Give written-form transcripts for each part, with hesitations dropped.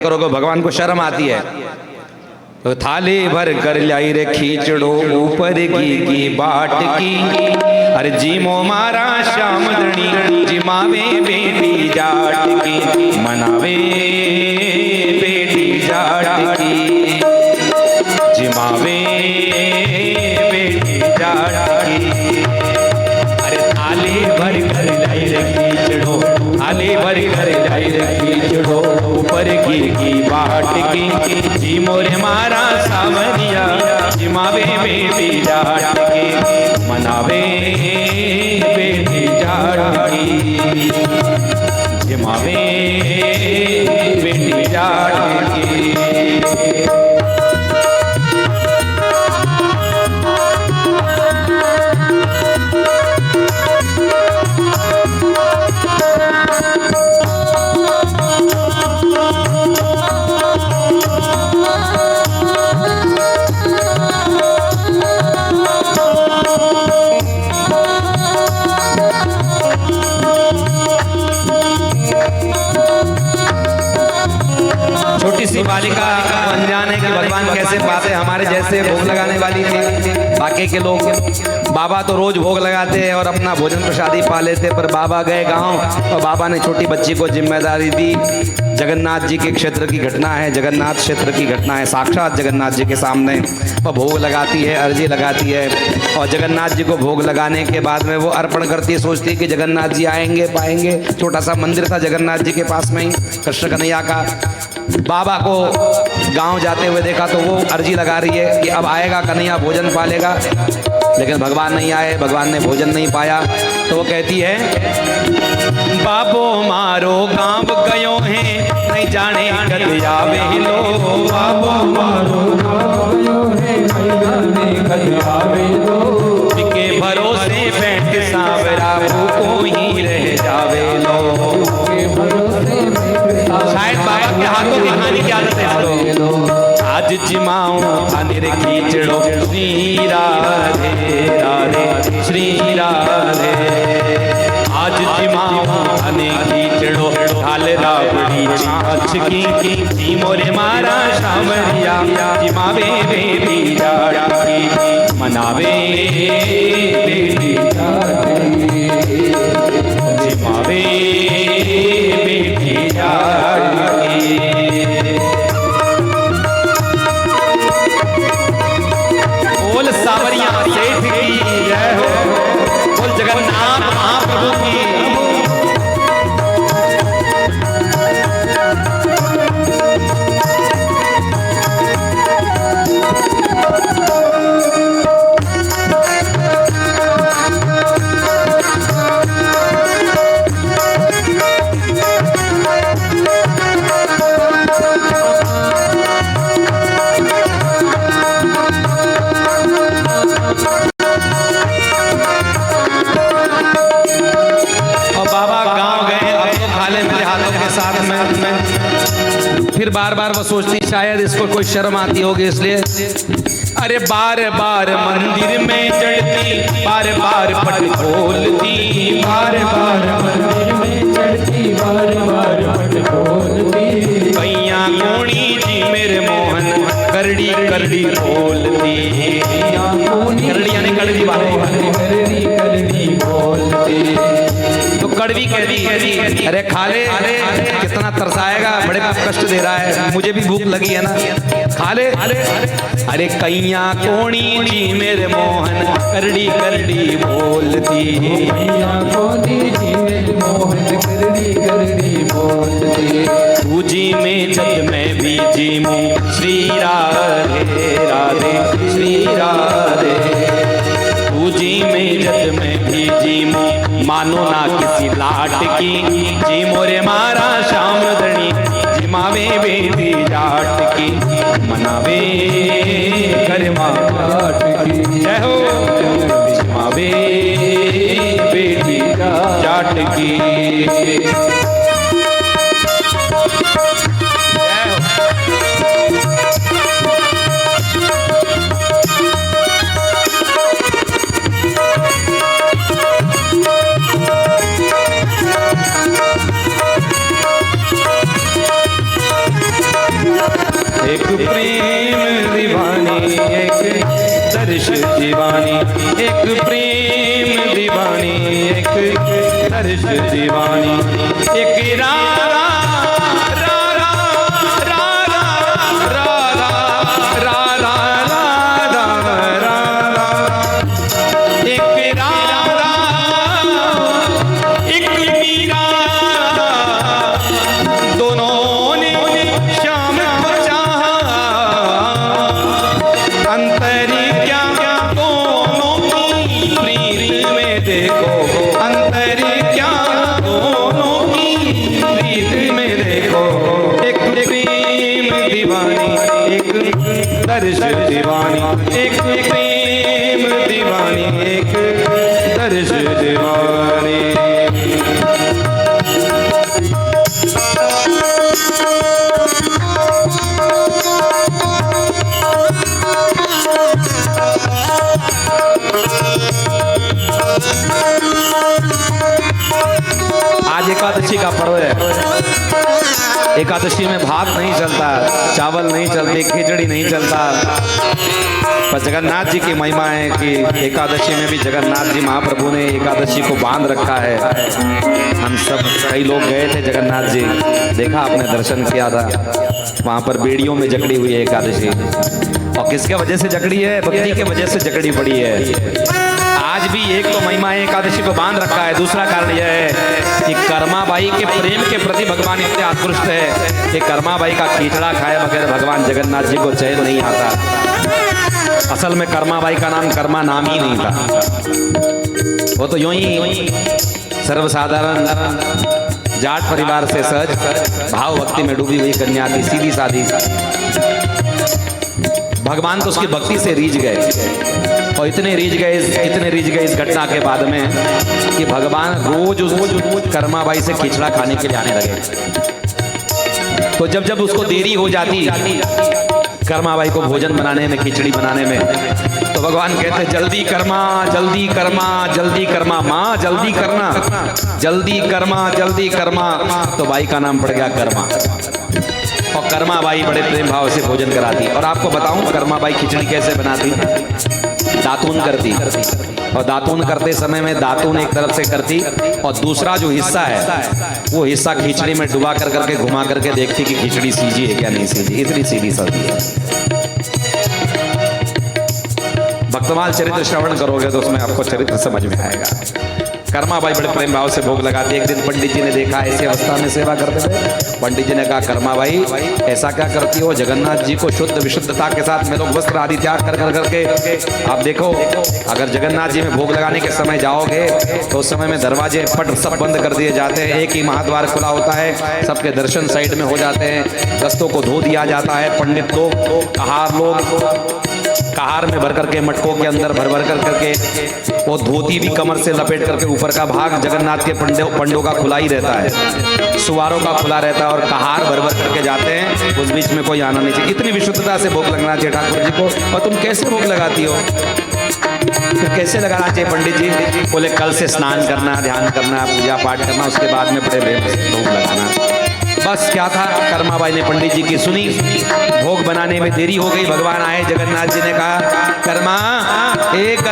करोगे भगवान को शर्म आती है। तो थाली भर कर लाई रे खींचड़ो ऊपर की बाट की, अरे जीमो मारा श्याम धनी जिमावे बेटी जाट की, मनावे बेटी जाट की, जिमावे बेटी जाट की। अरे थाली भर कर लाई रे खींचड़ो, थाली भर कर लाई रे खींचड़ो ऊपर की बाट की, जी मोरे मारा सावरिया जिमावे बेटी जाट की, मनावे बेटी जाट की, जिमावे बेटी जाट की। छोटी सी बालिका अनजान है कि भगवान कैसे पाते, हमारे जैसे भोग लगाने वाली थी। बाकी के लोग बाबा तो रोज भोग लगाते हैं और अपना भोजन प्रसादी पा लेते, पर बाबा गए गांव और बाबा ने छोटी बच्ची को जिम्मेदारी दी। जगन्नाथ जी के क्षेत्र की घटना है, जगन्नाथ क्षेत्र की घटना है, साक्षात जगन्नाथ जी के सामने वो भोग लगाती है, अर्जी लगाती है। और जगन्नाथ जी को भोग लगाने के बाद में वो अर्पण करती है, सोचती है कि जगन्नाथ जी आएंगे पाएंगे। छोटा सा मंदिर था जगन्नाथ जी के पास में ही, कृष्ण कन्हैया का। बाबा को गांव जाते हुए देखा तो वो अर्जी लगा रही है कि अब आएगा कन्हैया, भोजन पालेगा, लेकिन भगवान नहीं आए, भगवान ने भोजन नहीं पाया। तो वो कहती है, बाबो मारो गांव गयो है, नहीं जाने कद आवे लो, बाबो मारो गांव गयो है, नहीं जाने कद आवे लो, के भरोसे बैठ सांवरा को ही रह जावे लो, के भरोसे शायद बाबा के हाथों की कहानी की आदत है। आज जिमाओ अनिर खींचड़ो श्री राधे राधे श्री राधे, आज जिमाओ अनिर खींचड़ो ढाल रावड़ी छाछ की, जी मोरे मारा सावरिया जिमावे बेटी जाट की, मनावे बेटी जाट की, जिमावे बेटी जाट की। बोल सावरिया सेठ की जय हो, बोल जगन्नाथ महाप्रभु की। फिर बार बार वो सोचती शायद इसको कोई शर्म आती होगी, इसलिए अरे बार बार मंदिर में चढ़ती, बार बार पट खोलती, बार बार मंदिर में चढ़ती, बार बार पट खोलती, कैया कोणी जी मेरे मोहन करड़ी करड़ी बोलती, करड़ी यानी कड़वी बातें, करड़ी करड़ी बोलती। तो कड़वी कहती, अरे खाले कितना तरसाएगा, बड़े कष्ट दे रहा है, मुझे भी भूख लगी है ना, खाले। अरे कैया कोणी जी मेरे मोहन करड़ी करड़ी बोलती, कैया कोणी जी मेरे मोहन करड़ी करड़ी बोलती, तू जी में जब मैं भी जी मू श्री राधे राधे श्री राधे, तू जी में जब मैं भी जी मू मानो ना किसी लाट की, जी मोरे मारा श्याम धनी जिमावे बेटी जाट की, मनावे करमा जाट की, जय हो, जिमावे बेटी जाट की। एक प्रेम दीवानी एक दर्श दीवानी, एक प्रेम दीवानी एक दर्श दीवानी, एक रारा रारा रारा रारा रारा रारा रारा, एक रारा एक मीरा, दोनों ने श्याम को चाहा, अंतरी क्या दोनों की प्रीत में देखो, अंतरी क्या दोनों की प्रीत में देखो, एक प्रेम दीवानी एक दर्श दीवानी, एक प्रेम दीवानी एक दर्श दीवानी। आज एकादशी का पर्व है। एकादशी में भात नहीं चलता, चावल नहीं चलते, खिचड़ी नहीं चलता, पर जगन्नाथ जी की महिमा है कि एकादशी में भी जगन्नाथ जी महाप्रभु ने एकादशी को बांध रखा है। हम सब कई लोग गए थे जगन्नाथ जी, देखा, आपने दर्शन किया था। वहाँ पर बेड़ियों में जकड़ी हुई है एकादशी, और किसके वजह से जकड़ी है? भक्ति के वजह से जकड़ी पड़ी है। आज भी एक तो महिमा है एकादशी को बांध रखा है, दूसरा कारण यह है कि कर्माबाई के प्रेम के प्रति भगवान इतने आकृष्ट है कि कर्माबाई का खींचड़ा खाए बगैर भगवान जगन्नाथ जी को चैन नहीं आता। असल में कर्माबाई का नाम कर्मा नाम ही नहीं था, वो तो यूं ही सर्वसाधारण जाट परिवार से सहज भाव भक्ति में डूबी हुई कन्या थी, सीधी सादी। भगवान तो उसकी भक्ति से रीझ गए, और इतने रीझ गए इस घटना के बाद में कि भगवान रोज कर्माबाई से खिचड़ा खाने के लिए आने लगे। तो जब उसको देरी हो जाती कर्माबाई को भोजन बनाने में, खिचड़ी बनाने में, तो भगवान कहते जल्दी कर्मा जल्दी कर्मा जल्दी कर्मा, माँ जल्दी करना, जल्दी कर्मा जल्दी कर्मा। तो बाई का नाम पड़ गया कर्मा, और कर्माबाई बड़े प्रेम भाव से भोजन कराती। और आपको बताऊं कर्माबाई खिचड़ी कैसे बनाती? दातून करती, और दातून करते समय में दातून एक तरफ से करती, और दूसरा जो हिस्सा है वो हिस्सा खिचड़ी में डुबा करके घुमा करके देखती कि खिचड़ी सीजी है क्या नहीं सीजी। इतनी सीधी सब्जी है। भक्तमाल चरित्र श्रवण करोगे तो उसमें आपको चरित्र समझ में आएगा। कर्माबाई बड़े प्रेम भाव से भोग लगाती। एक दिन पंडित जी ने देखा ऐसी अवस्था में सेवा करते थे। पंडित जी ने कहा कर्माबाई ऐसा क्या करती हो? जगन्नाथ जी को शुद्ध विशुद्धता के साथ में लोग वस्त्र आदि त्याग कर करके आप देखो, अगर जगन्नाथ जी में भोग लगाने के समय जाओगे तो उस समय में दरवाजे पट सब बंद कर दिए जाते हैं, एक ही महाद्वार खुला होता है, सबके दर्शन साइड में हो जाते हैं, रस्तों को धो दिया जाता है। पंडित लोग कहार में भर करके मटकों के अंदर भर भर करके, वो धोती भी कमर से लपेट करके, ऊपर का भाग जगन्नाथ के पंडों का खुला ही रहता है, सुवारों का खुला रहता है, और कहार भर भर करके जाते हैं, उस बीच में कोई आना नहीं चाहिए। इतनी विशुद्धता से भोग लगना चाहिए ठाकुर जी को। और तुम कैसे भोग लगाती हो? फिर कैसे लगाना चाहिए पंडित जी? बोले कल से स्नान करना, ध्यान करना, पूजा पाठ करना, उसके बाद में बड़े भोग लगाना। बस क्या था, कर्माबाई ने पंडित जी की सुनी, भोग बनाने में देरी हो गई। भगवान आए, जगन्नाथ जी ने कहा कर्मा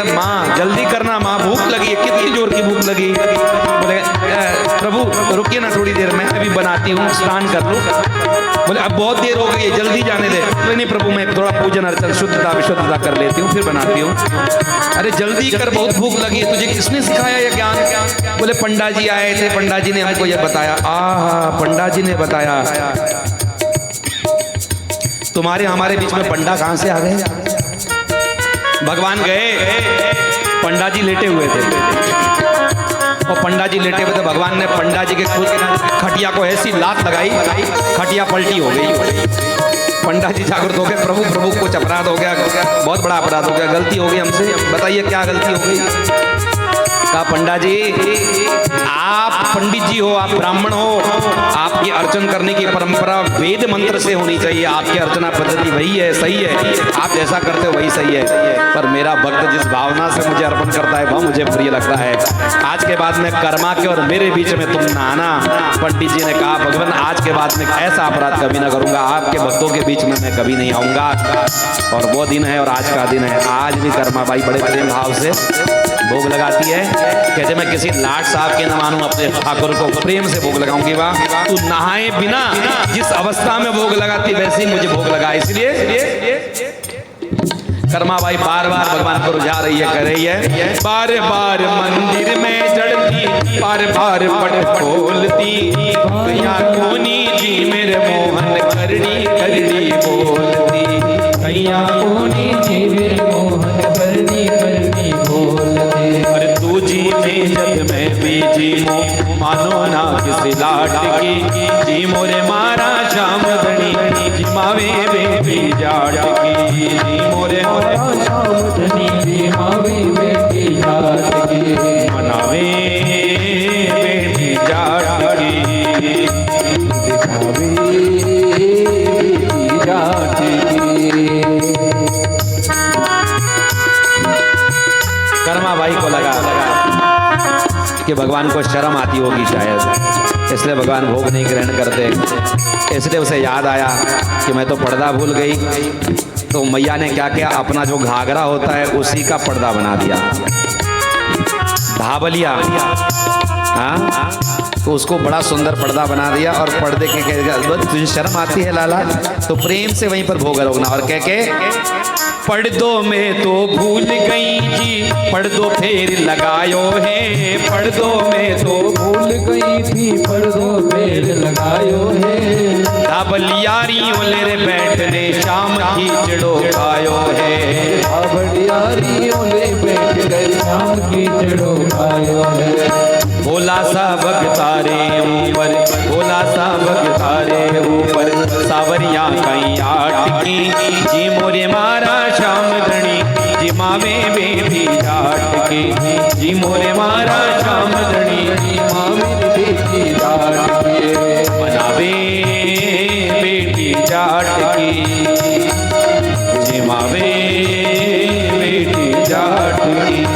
माँ जल्दी करना, माँ भूख लगी है। कितनी जोर की भूख लगी? बोले प्रभु रुकिए ना थोड़ी देर, मैं अभी बनाती हूँ, स्नान कर लूँ। बोले अब बहुत देर हो गई है, जल्दी जाने दे। बोले नहीं प्रभु, मैं थोड़ा पूजन अर्चन शुद्धता विशुद्धता कर लेती हूँ, फिर बनाती हूँ। अरे जल्दी कर, बहुत भूख लगी है। तुझे किसने सिखाया ये ज्ञान? बोले पंडा जी आए थे, पंडा जी ने हमको ये बताया। पंडा जी ने बताया। तुम्हारे हमारे बीच में पंडा कहां से आ गए? भगवान गए, पंडा जी लेटे हुए थे, और पंडा जी लेटे हुए थे। भगवान ने पंडा जी के खटिया को ऐसी लात लगाई, खटिया पलटी हो गई। पंडा जी जागृत हो गए, प्रभु कुछ अपराध हो गया, बहुत बड़ा अपराध हो गया, गलती हो गई हमसे, बताइए क्या गलती हो गई? कहा पंडा जी, आप पंडित जी हो, आप ब्राह्मण हो, आपकी अर्चन करने की परंपरा वेद मंत्र से होनी चाहिए, आपकी अर्चना पद्धति वही है, सही है, आप जैसा करते हो वही सही है, पर मेरा भक्त जिस भावना से मुझे अर्पण करता है वह मुझे प्रिय लगता है। आज के बाद में कर्मा के और मेरे बीच में तुम ना आना। पंडित जी ने कहा भगवान आज के बाद में ऐसा अपराध कभी ना करूंगा, आपके भक्तों के बीच में मैं कभी नहीं आऊंगा। और वो दिन है और आज का दिन है। आज भी कर्मा बाई बड़े प्रेम भाव से भोग लगाती है। कहते मैं किसी लाट साहब के न मानूं, अपने ठाकुर को प्रेम से भोग लगाऊंगी। वाह, तू नहाए बिना जिस अवस्था में भोग लगाती वैसे ही मुझे भोग लगा। इसलिए कर्मा बाई बार बार भगवान को रुझा रही है, कह रही है बार बार मंदिर में चढ़ती, बार बार पट खोलती, कैया कोनी जी मेरे मोहन करड़ी करड़ी बोलती, कैया कोनी जी मेरे मोहन करड़ी करड़ी बोलती। अरे तू जी में जग में भी जी मानो ना किसी लाट की, जी मोरे मारा श्याम धनी, जी मावे बेबी जाट की, जी मोरे श्याम धनी, जी मावे बेबी जाट की, मनावे बेबी जाट की, दिखावे बेबी जाट की। कर्मा बाई को लगा कि भगवान को शर्म आती होगी शायद, इसलिए भगवान भोग नहीं ग्रहण करते। इसलिए उसे याद आया कि मैं तो पर्दा भूल गई। तो मैया ने क्या किया, अपना जो घाघरा होता है उसी का पर्दा बना दिया, धाबलिया। हाँ, तो उसको बड़ा सुंदर पर्दा बना दिया और पर्दे के तुझे शर्म आती है लाला, तो प्रेम से वहीं पर भोग रोकना और कह के पर्दों में तो भूल गई जी, पर्दों फेर लगायो है, पर्दों में तो भूल गई थी, पर्दों फेर लगायो है, धाबलियारी ओले बैठने शाम की चिड़ो खायो है, धाबलियारी ओले बैठने शाम की चिड़ो खायो है। भोला सा भगतारे ऊपर, भोला सा भगतारे ऊपर, सावरिया कई आट की, जी मोरे मारा श्याम धनी, जी मावे बेबी जाट की, जी मोरे मारा श्याम धनी, जी मावे बेबी जाट की, मनावे बेटी जाट की, जी मावे बेटी जाट की।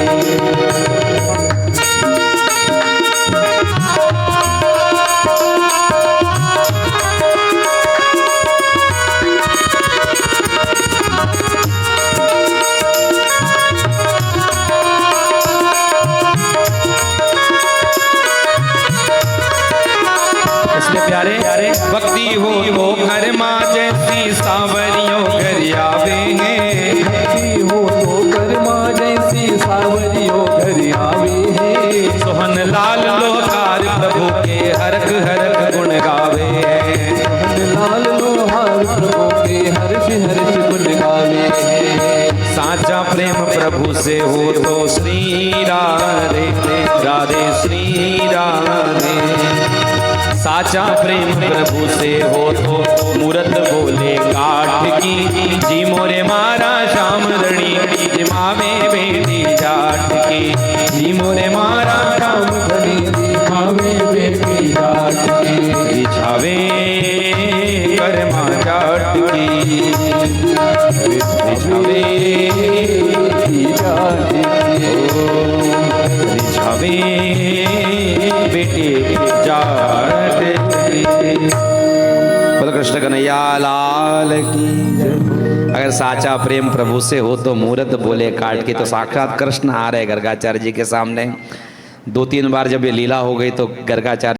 प्यारे भक्ति हो वो घर माँ जैसी सावरियों घर आवे हैं, भक्ति हो वो घर माँ जैसी सावरियों घर आवे हैं, सोहन लाल लोहार प्रभु के हरक हरक गुण गावे हैं, सोहन लाल लोहार प्रभु के हर्ष हर्ष गुण गावे हैं। साचा प्रेम प्रभु से हो तो श्री राधे राधे श्री राधे, साचा प्रेम प्रभु से हो तो मूरत बोले काठ की, जी मोरे मारा श्याम धनी, जी मावे बेटी जाट की, जी मोरे मारा श्याम धनी, जी मावे बेटी जाट की, बिछावे कर्मा जाट की, बिछावे जाट की, बिछावे बेटी जाट। बोलो कृष्ण कन्हैया लाल की। अगर साचा प्रेम प्रभु से हो तो मूरत बोले काट के, तो साक्षात कृष्ण आ रहे गर्गाचार्य जी के सामने। 2-3 बार जब ये लीला हो गई तो गर्गाचार्य